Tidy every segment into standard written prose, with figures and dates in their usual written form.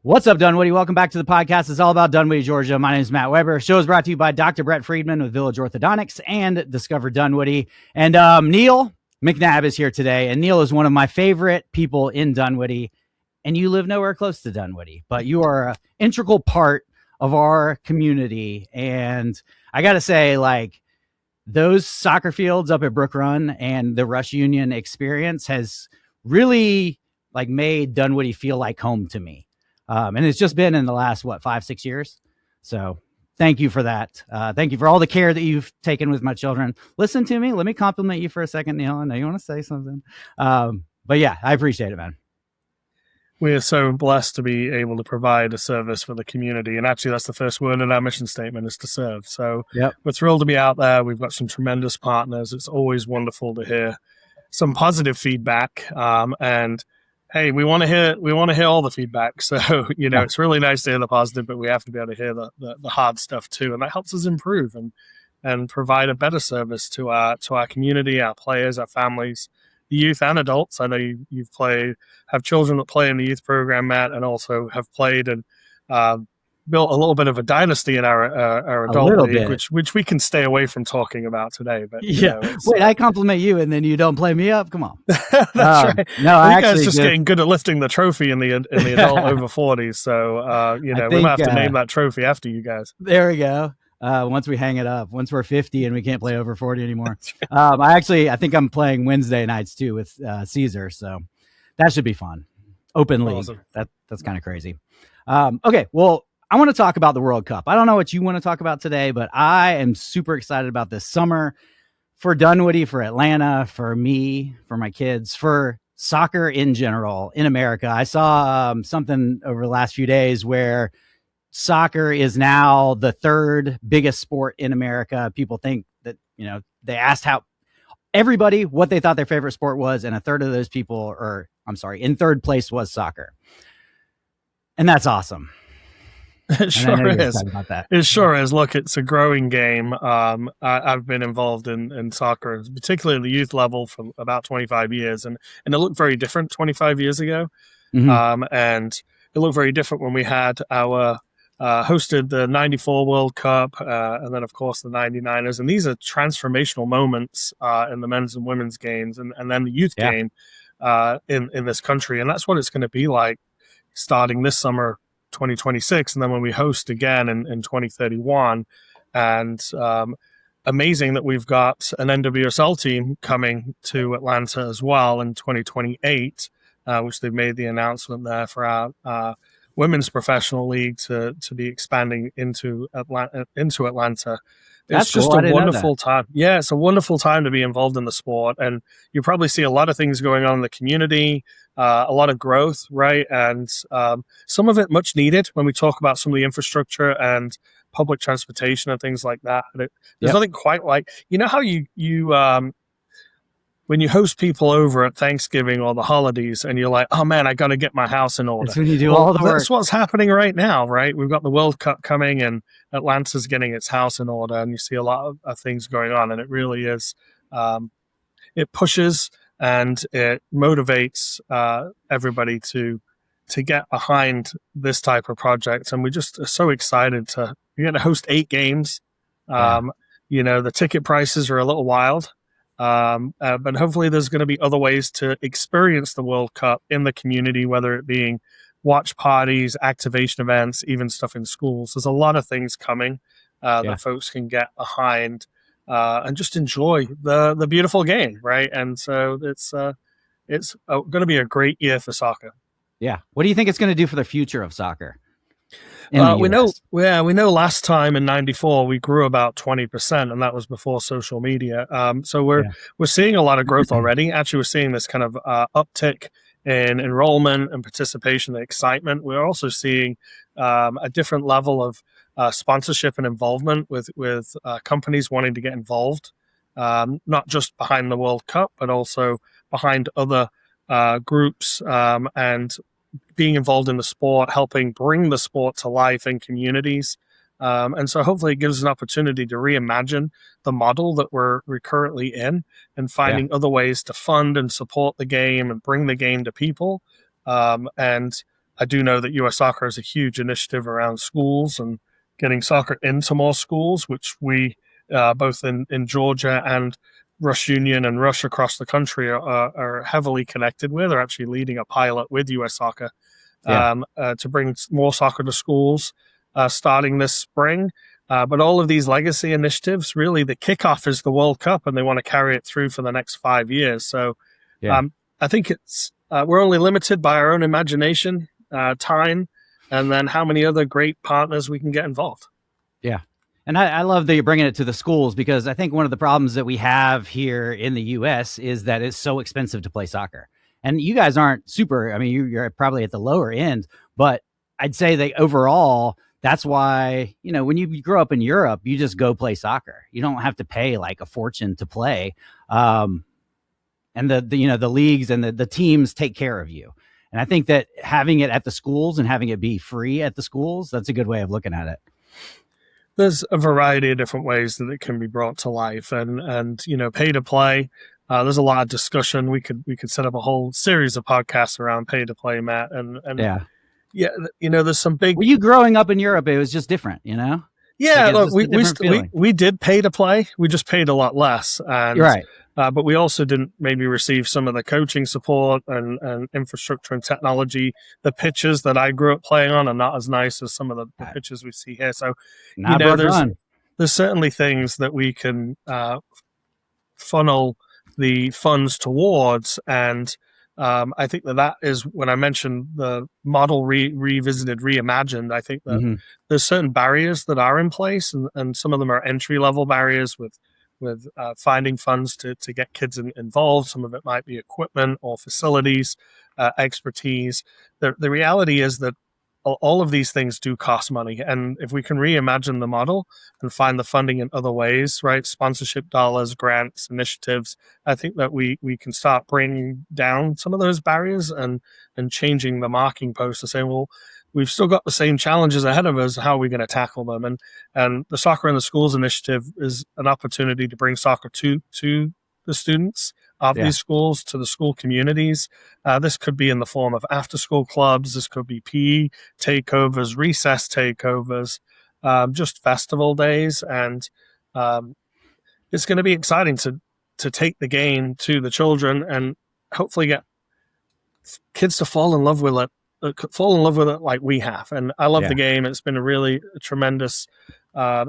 What's up, Dunwoody? Welcome back to the podcast. It's all about Dunwoody, Georgia. My name is Matt Weber. The show is brought to you by Dr. Brett Friedman with Village Orthodontics and Discover Dunwoody. And Neil McNabb is here today. And Neil is one of my favorite people in Dunwoody. And you live nowhere close to Dunwoody, but you are an integral part of our community. And I got to say, like, those soccer fields up at Brook Run and the Rush Union experience has really like made Dunwoody feel like home to me. And it's just been in the last, 5-6 years. So thank you for that. Thank you for all the care that you've taken with my children. Listen to me. Let me compliment you for a second, Neil. I know you want to say something. But yeah, I appreciate it, man. We are so blessed to be able to provide a service for the community. And actually, that's the first word in our mission statement, is to serve. So We're thrilled to be out there. We've got some tremendous partners. It's always wonderful to hear some positive feedback. And hey, we want to hear all the feedback. So, It's really nice to hear the positive, but we have to be able to hear the hard stuff too. And that helps us improve and provide a better service to our community, our players, our families, the youth and adults. I know have children that play in the youth program, Matt, and also have played and built a little bit of a dynasty in our adult league, which we can stay away from talking about today. But wait, I compliment you and then you don't play me up. Come on. That's right. No, you guys just getting good at lifting the trophy in the adult over 40s. So we might have to name that trophy after you guys. There we go. Once we hang it up, once we're 50 and we can't play over 40 anymore. I think I'm playing Wednesday nights too with Caesar, so that should be fun. Open league. Awesome. That's kind of crazy. Okay, well, I want to talk about the World Cup. I don't know what you want to talk about today, but I am super excited about this summer for Dunwoody, for Atlanta, for me, for my kids, for soccer in general in America. I saw something over the last few days where soccer is now the third biggest sport in America. People think that, they asked everybody what they thought their favorite sport was, and a third of those people in third place was soccer. And that's awesome. It sure is. It sure is. Look, it's a growing game. I've been involved in soccer, particularly at the youth level, for about 25 years, and it looked very different 25 years ago. Mm-hmm. And it looked very different when we had our hosted the 94 World Cup, and then, of course, the 99ers. And these are transformational moments in the men's and women's games, and then the youth game in this country. And that's what it's going to be like starting this summer, 2026, and then when we host again in 2031. And amazing that we've got an NWSL team coming to Atlanta as well in 2028, which they've made the announcement there for our women's professional league to be expanding into Atlanta. It's just a wonderful time. Yeah, it's a wonderful time to be involved in the sport. And you probably see a lot of things going on in the community, a lot of growth, right? And some of it much needed when we talk about some of the infrastructure and public transportation and things like that. There's nothing quite like, how you when you host people over at Thanksgiving or the holidays and you're like, oh man, I got to get my house in order. That's when you do all the work. That's what's happening right now, right? We've got the World Cup coming and Atlanta's getting its house in order, and you see a lot of things going on, and it really is, it pushes and it motivates everybody to get behind this type of project. And we just are so excited we're going to host 8 games. The ticket prices are a little wild. But hopefully there's going to be other ways to experience the World Cup in the community, whether it being watch parties, activation events, even stuff in schools. There's a lot of things coming that folks can get behind and just enjoy the beautiful game, right? And so it's going to be a great year for soccer. Yeah. What do you think it's going to do for the future of soccer? We know last time in 94, we grew about 20%, and that was before social media. So we're seeing a lot of growth already. Actually, we're seeing this kind of uptick in enrollment and participation and excitement. We're also seeing a different level of sponsorship and involvement with companies wanting to get involved, not just behind the World Cup, but also behind other groups and being involved in the sport, helping bring the sport to life in communities. And so hopefully it gives us an opportunity to reimagine the model that we're currently in and finding other ways to fund and support the game and bring the game to people. And I do know that US Soccer has a huge initiative around schools and getting soccer into more schools, which we both in Georgia and Rush Union and Rush across the country are heavily connected with. They're actually leading a pilot with US Soccer to bring more soccer to schools starting this spring. But all of these legacy initiatives, really, the kickoff is the World Cup, and they want to carry it through for the next 5 years. So I think it's we're only limited by our own imagination, time, and then how many other great partners we can get involved. Yeah. And I love that you're bringing it to the schools, because I think one of the problems that we have here in the U.S. is that it's so expensive to play soccer. And you guys aren't super, I mean, you're probably at the lower end, but I'd say that overall, that's why, you know, when you grow up in Europe, you just go play soccer. You don't have to pay like a fortune to play. And the leagues and the teams take care of you. And I think that having it at the schools and having it be free at the schools, that's a good way of looking at it. There's a variety of different ways that it can be brought to life, and you know, pay to play. There's a lot of discussion. We could set up a whole series of podcasts around pay to play, Matt. And yeah, you know, there's some big. Were you growing up in Europe? It was just different, you know. Yeah, look, we did pay to play. We just paid a lot less, and you're right. But we also didn't maybe receive some of the coaching support and infrastructure and technology. The pitches that I grew up playing on are not as nice as some of the pitches we see here. So, you know, there's certainly things that we can funnel the funds towards. And I think that is when I mentioned the model revisited, reimagined. I think that there's certain barriers that are in place, and some of them are entry level barriers with finding funds to get kids involved. Some of it might be equipment or facilities, expertise. The reality is that all of these things do cost money. And if we can reimagine the model and find the funding in other ways, right? Sponsorship dollars, grants, initiatives, I think that we can start bringing down some of those barriers and changing the marking post to say, well, we've still got the same challenges ahead of us. How are we going to tackle them? And the Soccer in the Schools initiative is an opportunity to bring soccer to the students of these schools, to the school communities. This could be in the form of after-school clubs. This could be PE takeovers, recess takeovers, just festival days. And it's going to be exciting to take the game to the children and hopefully get kids to fall in love with it like we have. And I love the game. It's been a tremendous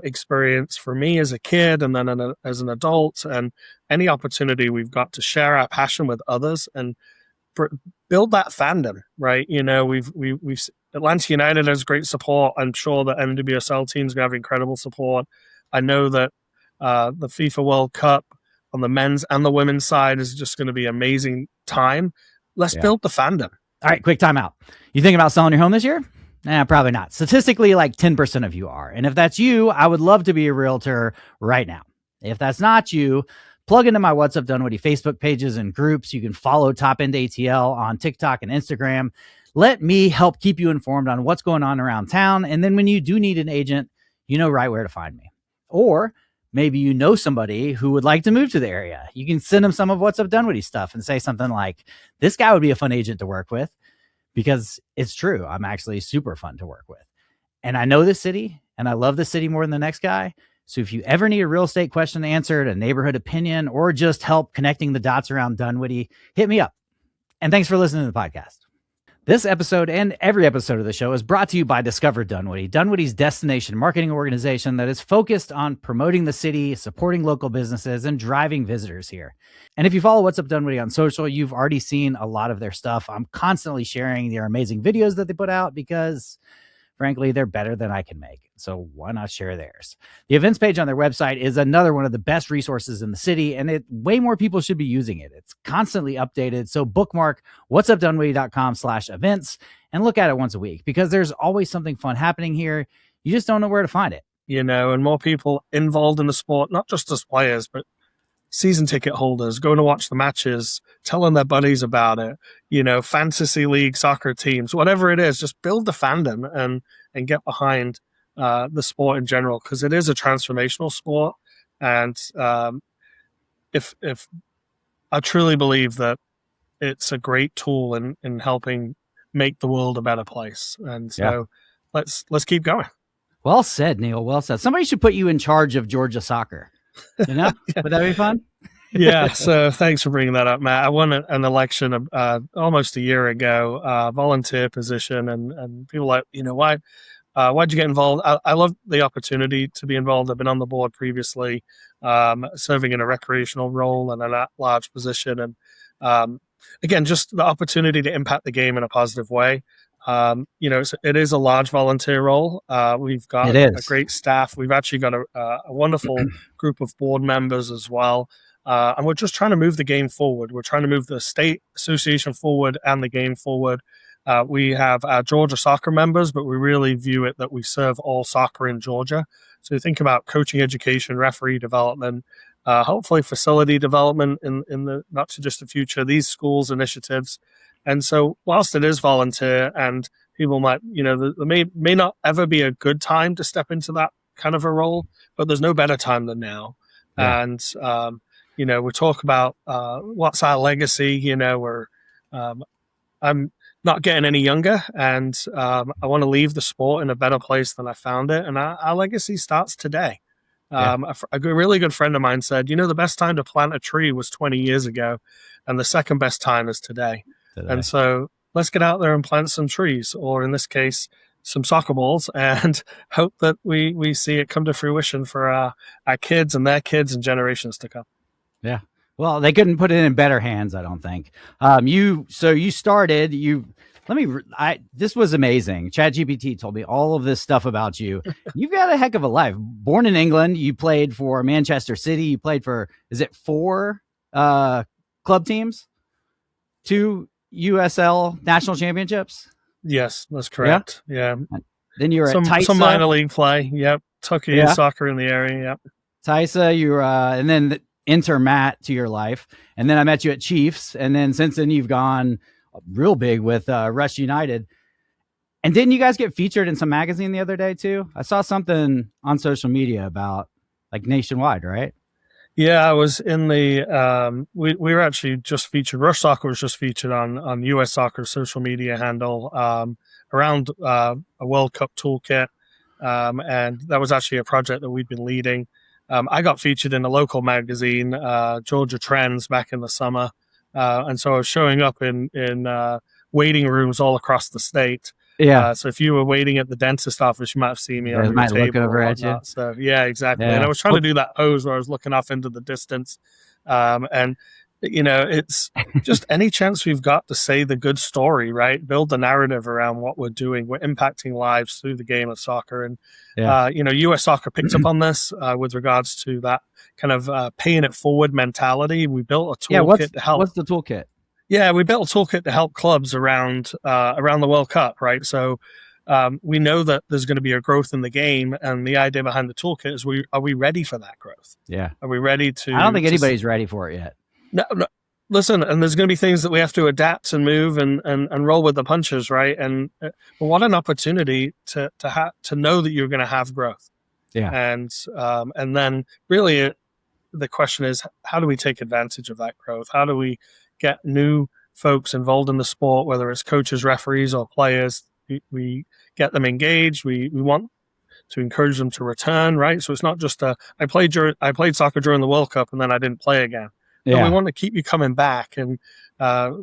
experience for me as a kid, and then as an adult, and any opportunity we've got to share our passion with others and build that fandom, right? You know, we've Atlanta United has great support. I'm sure the NWSL team's gonna have incredible support. I know that the FIFA World Cup on the men's and the women's side is just going to be an amazing time. Let's build the fandom. All right, quick timeout. You thinking about selling your home this year? Nah, probably not. Statistically, like 10% of you are. And if that's you, I would love to be a realtor right now. If that's not you, plug into my What's Up Dunwoody Facebook pages and groups. You can follow Top End ATL on TikTok and Instagram. Let me help keep you informed on what's going on around town. And then when you do need an agent, you know right where to find me. Or maybe you know somebody who would like to move to the area. You can send them some of What's Up Dunwoody stuff and say something like, this guy would be a fun agent to work with, because it's true. I'm actually super fun to work with. And I know this city, and I love the city more than the next guy. So if you ever need a real estate question answered, a neighborhood opinion, or just help connecting the dots around Dunwoody, hit me up. And thanks for listening to the podcast. This episode and every episode of the show is brought to you by Discover Dunwoody, Dunwoody's destination marketing organization that is focused on promoting the city, supporting local businesses, and driving visitors here. And if you follow What's Up Dunwoody on social, you've already seen a lot of their stuff. I'm constantly sharing their amazing videos that they put out because, frankly, they're better than I can make. So why not share theirs? The events page on their website is another one of the best resources in the city, and way more people should be using it. It's constantly updated. So bookmark whatsupdunwoody.com/events and look at it once a week, because there's always something fun happening here. You just don't know where to find it. You know, and more people involved in the sport, not just as players, but season ticket holders going to watch the matches, telling their buddies about it, you know, fantasy league soccer teams, whatever it is, just build the fandom and get behind the sport in general, because it is a transformational sport. And if I truly believe that it's a great tool in helping make the world a better place. And so let's keep going. Well said, Neil. Well said. Somebody should put you in charge of Georgia soccer. You know, would that be fun? Yeah. So thanks for bringing that up, Matt. I won an election almost a year ago, volunteer position, and people like, why'd you get involved? I love the opportunity to be involved. I've been on the board previously, serving in a recreational role and an at-large position, and again, just the opportunity to impact the game in a positive way. It is a large volunteer role. We've got a great staff. We've actually got a wonderful group of board members as well. And we're just trying to move the game forward. We're trying to move the state association forward and the game forward. We have our Georgia soccer members, but we really view it that we serve all soccer in Georgia. So you think about coaching education, referee development, hopefully facility development in the not too distant future, these schools initiatives. And so whilst it is volunteer and people might, there may not ever be a good time to step into that kind of a role, but there's no better time than now. Yeah. And, we talk about what's our legacy, I'm not getting any younger, and I want to leave the sport in a better place than I found it. And our legacy starts today. A really good friend of mine said, the best time to plant a tree was 20 years ago, and the second best time is today. And so let's get out there and plant some trees, or in this case, some soccer balls, and hope that we see it come to fruition for our kids and their kids and generations to come. Yeah. Well, they couldn't put it in better hands, I don't think. This was amazing. ChatGPT told me all of this stuff about you. You've got a heck of a life. Born in England, you played for Manchester City. You played for, is it 4 club teams? 2 USL national championships? Yes, that's correct. Yeah. Then you were at Taisa. Some minor league play. Yep. Took you soccer in the area. Yep. Taisa, you were, and then enter Matt to your life. And then I met you at Chiefs. And then since then you've gone real big with Rush United. And didn't you guys get featured in some magazine the other day too? I saw something on social media about like Nationwide, right? Yeah, I was in the, we were actually just featured, Rush Soccer was just featured on US Soccer's social media handle around a World Cup toolkit. And that was actually a project that we'd been leading. I got featured in a local magazine, Georgia Trends, back in the summer. And so I was showing up in waiting rooms all across the state. Yeah. So if you were waiting at the dentist office, you might have seen me on the table. Look over at you. So yeah, exactly. Yeah. And I was trying to do that pose where I was looking off into the distance. And it's just any chance we've got to say the good story, right? Build the narrative around what we're doing. We're impacting lives through the game of soccer. And, US Soccer picked up on this with regards to that kind of paying it forward mentality. We built a toolkit to help. What's the toolkit? Yeah, we built a toolkit to help clubs around the World Cup, right? So we know that there's going to be a growth in the game, and the idea behind the toolkit is, are we ready for that growth? Yeah. Are we ready to... I don't think anybody's ready for it yet. No, listen, and there's going to be things that we have to adapt and move and roll with the punches, right? And what an opportunity to know that you're going to have growth. Yeah. And then really the question is, how do we take advantage of that growth? How do we get new folks involved in the sport, whether it's coaches, referees, or players? We get them engaged. We want to encourage them to return, right? So it's not just I played soccer during the World Cup and then I didn't play again. Yeah. But we want to keep you coming back and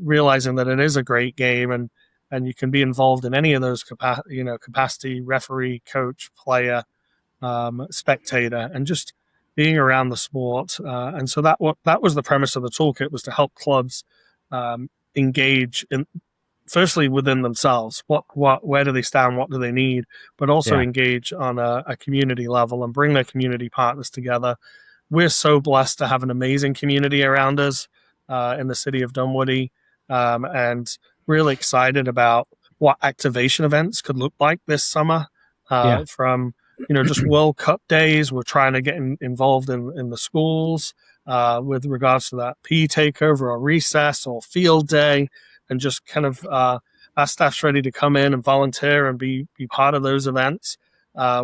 realizing that it is a great game, and you can be involved in any of those capacity, referee, coach, player, spectator, and just being around the sport. And so that was the premise of the toolkit, was to help clubs engage in, firstly within themselves, where do they stand, what do they need, but also engage on a community level and bring their community partners together. We're so blessed to have an amazing community around us in the city of Dunwoody, and really excited about what activation events could look like this summer. From just World Cup days, we're trying to get involved in the schools with regards to that PE takeover or recess or field day, and just kind of our staff's ready to come in and volunteer and be part of those events.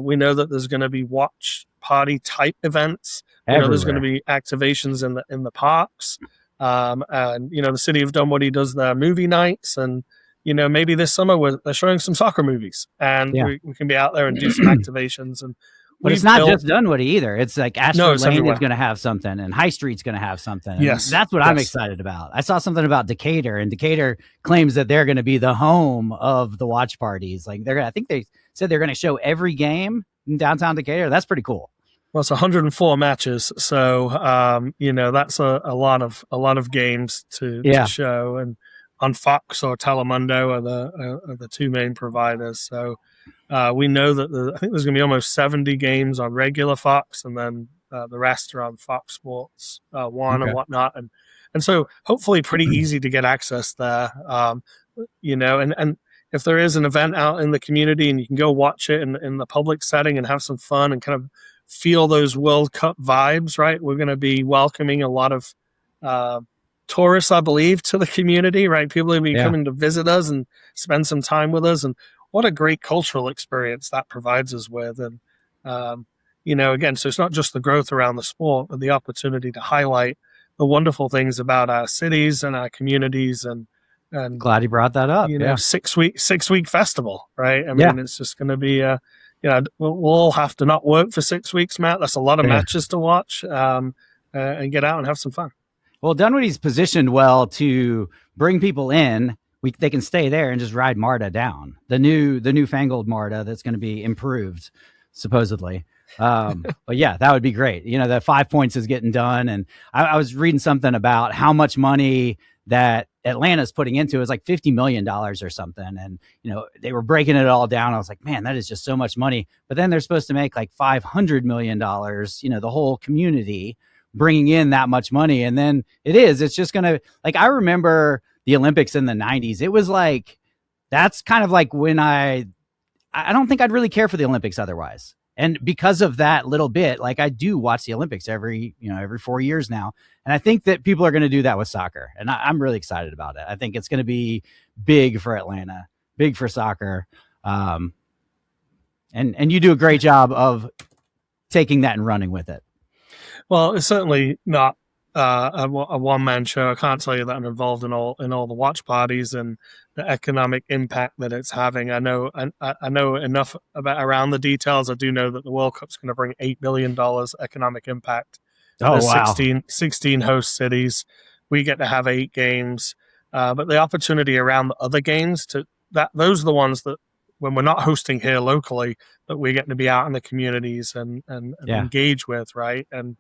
We know that there's going to be watch party type events. There's going to be activations in the parks, and the city of Dunwoody does their movie nights, and maybe this summer they're showing some soccer movies, and we can be out there and do some activations. And but it's not just Dunwoody either. It's like Ashford Lane is going to have something, and High Street's going to have something. Yes, that's what I'm excited about. I saw something about Decatur, and Decatur claims that they're going to be the home of the watch parties. Like I think they said they're going to show every game in downtown Decatur. That's pretty cool. Well, it's 104 matches, so that's a lot of games to show, and on Fox or Telemundo are the two main providers. So we know that I think there's going to be almost 70 games on regular Fox, and then the rest are on Fox Sports 1 and whatnot, and so hopefully pretty easy to get access there. And if there is an event out in the community and you can go watch it in the public setting and have some fun and kind of feel those World Cup vibes, right? We're going to be welcoming a lot of tourists, I believe, to the community, right? People will be coming to visit us and spend some time with us. And what a great cultural experience that provides us with. And, again, so it's not just the growth around the sport, but the opportunity to highlight the wonderful things about our cities and our communities. And glad you brought that up. 6 week festival, right? I mean, it's just going to be we'll all have to not work for 6 weeks, Matt. That's a lot of matches to watch and get out and have some fun. Well, Dunwoody's positioned well to bring people in. They can stay there and just ride MARTA down. The newfangled MARTA that's going to be improved, supposedly. But yeah, that would be great. The 5 points is getting done. And I was reading something about how much money that Atlanta's putting into it. It's like $50 million or something. And, they were breaking it all down. I was like, man, that is just so much money. But then they're supposed to make like $500 million, the whole community bringing in that much money. And then it's just going to, like, I remember the Olympics in the 90s. It was like, that's kind of like when I don't think I'd really care for the Olympics otherwise. And because of that little bit, like I do watch the Olympics every 4 years now. And I think that people are going to do that with soccer. And I'm really excited about it. I think it's going to be big for Atlanta, big for soccer. And you do a great job of taking that and running with it. Well, it's certainly not a one-man show. I can't tell you that I'm involved in all the watch parties and the economic impact that it's having. I know enough around the details. I do know that the World Cup's going to bring $8 billion economic impact. Oh, wow. 16 host cities. We get to have 8 games, but the opportunity around the other games those are the ones that when we're not hosting here locally, that we're getting to be out in the communities and engage with, right? And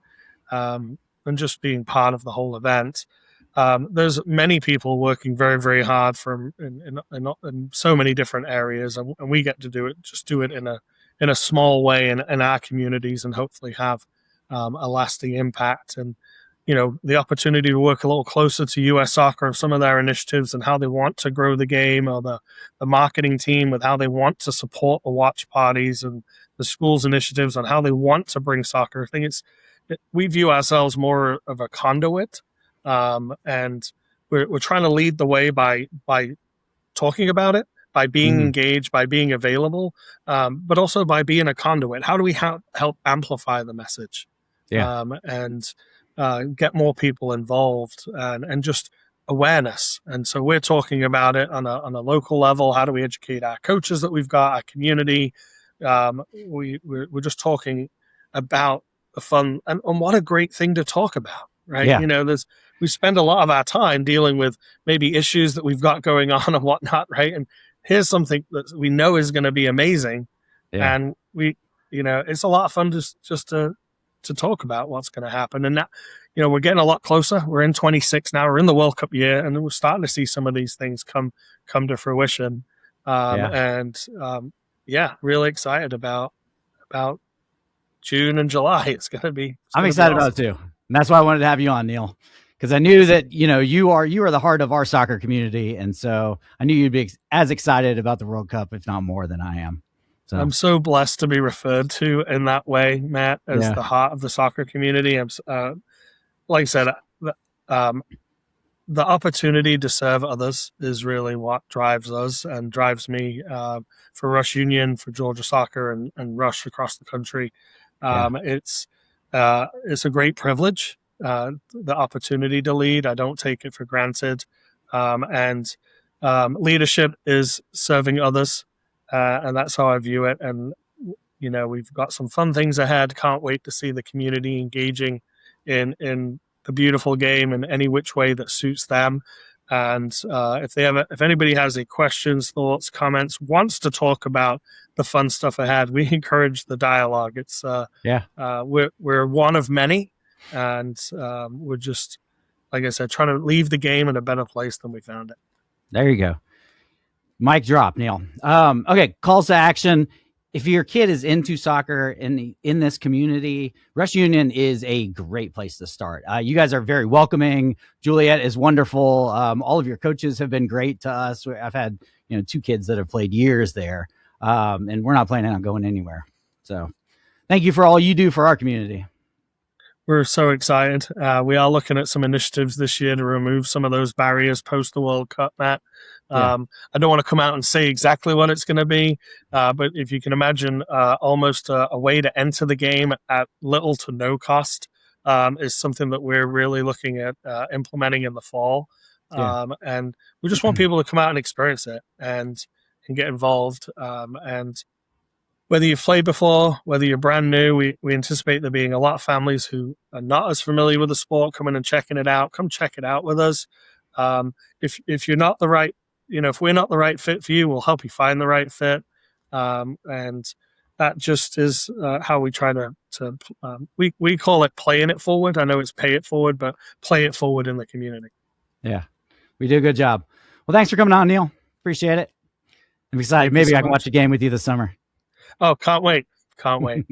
just being part of the whole event. There's many people working very, very hard in so many different areas, and we get to do it in a small way in our communities, and hopefully have a lasting impact. And the opportunity to work a little closer to U.S. Soccer and some of their initiatives and how they want to grow the game, or the marketing team with how they want to support the watch parties, and the school's initiatives on how they want to bring soccer. I think we view ourselves more of a conduit, and we're trying to lead the way by talking about it, by being engaged, by being available, but also by being a conduit. How do we help amplify the message? And get more people involved and just awareness. And so we're talking about it on a local level. How do we educate our coaches that we've got, our community? We're just talking about the fun and what a great thing to talk about, right? Yeah. We spend a lot of our time dealing with maybe issues that we've got going on and whatnot, right? And here's something that we know is going to be amazing. Yeah. And it's a lot of fun just to talk about what's going to happen. And that, we're getting a lot closer. We're in 26 now. We're in the World Cup year, and we're starting to see some of these things come to fruition. Really excited about June and July. It's going to be. I'm excited about it too, and that's why I wanted to have you on, Neil, because I knew that you are the heart of our soccer community, and so I knew you'd be as excited about the World Cup, if not more, than I am. So. I'm so blessed to be referred to in that way, Matt, as the heart of the soccer community. I'm, like I said, the opportunity to serve others is really what drives us and drives me. For Rush Union, for Georgia Soccer, and Rush across the country, it's a great privilege. The opportunity to lead, I don't take it for granted, and leadership is serving others, and that's how I view it. And we've got some fun things ahead. Can't wait to see the community engaging in the beautiful game in any which way that suits them. And if anybody has any questions, thoughts, comments, wants to talk about the fun stuff ahead, we encourage the dialogue. It's we're one of many, and we're just, like I said, trying to leave the game in a better place than we found it. There you go. Mic drop, Neil. Okay, calls to action. If your kid is into soccer in this community, Rush Union is a great place to start. You guys are very welcoming. Juliet is wonderful. All of your coaches have been great to us. I've had 2 kids that have played years there, and we're not planning on going anywhere. So thank you for all you do for our community. We're so excited. We are looking at some initiatives this year to remove some of those barriers post the World Cup, Matt. I don't want to come out and say exactly what it's going to be, but if you can imagine almost a way to enter the game at little to no cost is something that we're really looking at implementing in the fall. And we just want people to come out and experience it and get involved. And whether you've played before, whether you're brand new, we anticipate there being a lot of families who are not as familiar with the sport coming and checking it out. Come check it out with us. If you're not the right, if we're not the right fit for you, we'll help you find the right fit. And that just is how we try to we call it playing it forward. I know it's pay it forward, but play it forward in the community. Yeah, we do a good job. Well, thanks for coming on, Neil. Appreciate it. I'm excited. Maybe I can watch a game with you this summer. Oh, can't wait. Can't wait.